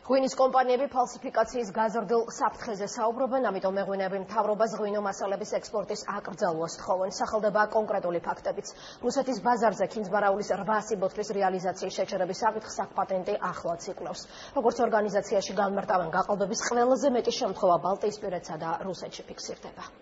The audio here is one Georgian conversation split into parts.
ღვინის კომპანიები ფალსიფიკაციის გაზრდილ საფრთხეზე საუბრობენ, ამიტომ მეღვინეები მთავრობას ღვინო მასალების ექსპორტის აკრძალვას თხოვენ. სახელდება კონკრეტული ფაქტებიც. რუსეთის ბაზარზე ქინძმარაულის 800 ბოთლის რეალიზაციის შეჩერების საკითხს აქ-პატენტი ახლაც იკვლევს. როგორც ორგანიზაციაში განმარტავენ, გაყალბების ყველაზე მეტი შემთხვევა ბალტიისპირეთსა და რუსეთში ფიქსირდება.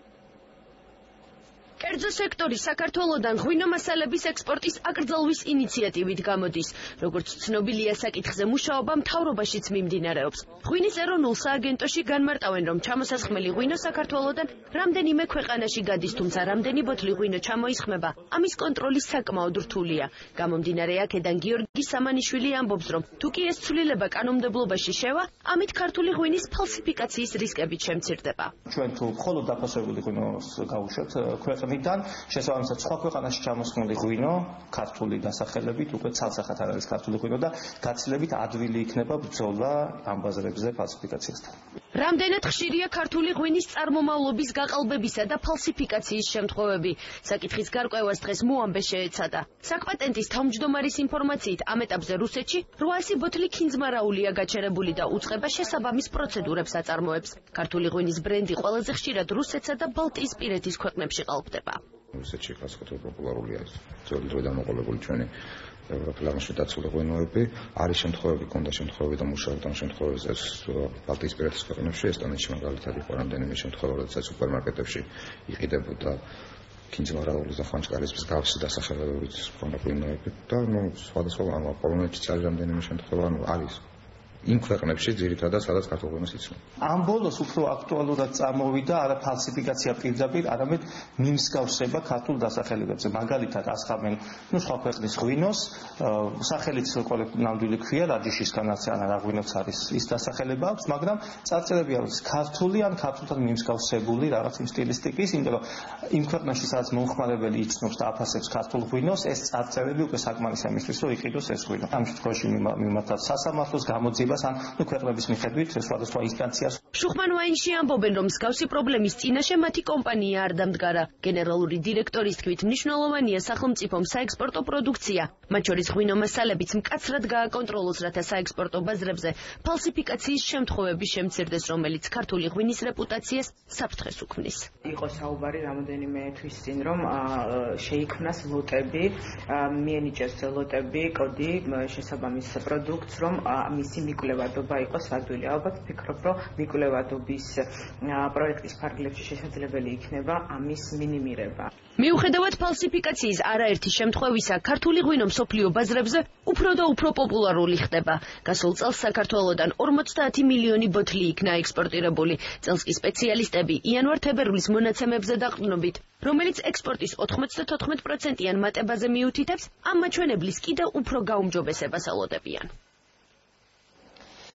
კერძო სექტორი საქართველოდან ღვინო მასალების ექსპორტის აკრძალვის ინიციატივით გამოდის. როგორც ცნობილია, საკითხზე მუშაობა მთავრობაშიც მიმდინარეობს. ღვინის ეროვნულ სააგენტოში განმარტავენ, რომ ჩამოსასხმელი ღვინო საქართველოდან რამდენიმე ქვეყანაში გადის, თუმცა რამდენი ბოთლი ღვინო ჩამოისხმება, ამის კონტროლი საკმაოდ რთულია. გამომდინარე აქედან გიორგი სამანიშვილი ამბობს, რომ თუ კი ეს ცვლილება კანონმდებლობაში შევა, ამით ქართული ღვინის ფალსიფიკაციის რისკებით შემცირდება. ჩვენ თუ მხოლოდ დაფასებული ღვინოს გავუშვებთ ქვეყნიდან, შესაბამისად სხვა ქვეყანაში ჩამოსხმული ღვინო ქართული დასახელებით უკვე ცალსახად არ არის ქართული ღვინო და გაცილებით ადვილი იქნება ბრძოლა ამ ბაზრებზე ფალსიფიკაციასთან. რამდენად ხშირია ქართული ღვინის წარმომავლობის გაყალბებისა და ფალსიფიკაციის შემთხვევები. საკითხის გარკვევას დღეს მოამბე შეეცადა. საკპატენტის თავმჯდომარის ინფორმაციით, ამ ეტაპზე რუსეთში 800 ბოთლი ქინძმარაულია გაჩერებული და უწყება შესაბამის პროცედურებს აწარმოებს. ქართული ღვინის ბრენდი ყველაზე ხშირად რუსეთსა და ბალტიისპირეთის ქვეყნებში ყალბდება. რუსეთში კლასიკურად პოპულარულია ძველი დროიდან მოყოლებული ჩვენი ევროპელანში დაცული ღვინოები. არის შემთხვევები, ქონდა შემთხვევები და მუშაობდნენ შემთხვევებზე ბალტიისპირეთის ქვეყნებში, ესტონეთში მაგალითად იყო რამდენიმე შემთხვევა, როდესაც სუპერმარკეტებში იყიდებოდა ქინძმარაულის და ხვანჭკარისთვის გავსი დასახელებებით ქონდა ღვინოები და სხვადასხვა პოლონეთშიც არის რამდენიმე შემთხვევა, არის იმ ქვეყნებში ძირითადად სადაც ქართულ ღვინოს იცნობენ. ამ ბოლოს უფრო აქტუალურად წამოვიდა არა ფალსიფიკაცია პირდაპირ, არამედ მიმსგავსება ქართულ დასახელებებზე. მაგალითად ასხამენ სხვა ქვეყნის ღვინოს, სახელიც ნამდვილი ქვია, რაჯიშისგანაც ან რა ღვინოც არის ის დასახელება აქვს, მაგრამ წარწერები არის ქართული ან ქართულთან მიმსგავსებული რაღაც იმ სტილისტიკის, იმიტომ რომ იმ ქვეყნებში სადაც მომხმარებელი იცნობს და აფასებს ქართულ ღვინოს, ეს წარწერები უკვე საკმარისია იმისთვის, რომ იყიდოს ეს ღვინო. ამ შემთხვევაში მიმართავს სასამართლოს გამოძიებას ან ქვეყნების მიხედვით სხვადასხვა ინსტანციას. შუხმან ვაინში ამბობენ, რომ მსგავსი პრობლემის წინაშე მათი კომპანია არ დამდგარა. გენერალური დირექტორის თქმით, მნიშვნელოვანია სახელმწიფომ საექსპორტო პროდუქცია, მათ შორის ღვინო მასალებიც მკაცრად გააკონტროლოს, რათა საექსპორტო ბაზრებზე ფალსიფიკაციის შემთხვევები შემცირდეს, რომელიც ქართული ღვინის რეპუტაციას საფრთხეს უქმნის. იყო საუბარი რამოდენიმე თვის წინ, რომ შეიქმნას ლოტები, მიენიჭეს ლოტები, კოდი შესაბამის პროდუქტს, რომ მისი მიკვლევადობა იყოს ადვილი. ალბათ ვფიქრობ, რომ მიკვლევადობის პროექტის ფარგლებში შესაძლებელი იქნება ამის მინიმირება. მიუხედავად ფალსიფიკაციის არაერთი შემთხვევისა, ქართული ღვინო მსოფლიო ბაზრებზე უფრო და უფრო პოპულარული ხდება. გასულ წელს საქართველოდან 50 მილიონი ბოთლი იქნა ექსპორტირებული. წელს კი სპეციალისტები იანვარ-თებერვლის მონაცემებზე დაყრდნობით, რომელიც ექსპორტის 94%-იან მატებაზე მიუთითებს, ამ მაჩვენებლის კიდევ უფრო გაუმჯობესებას ელოდებიან.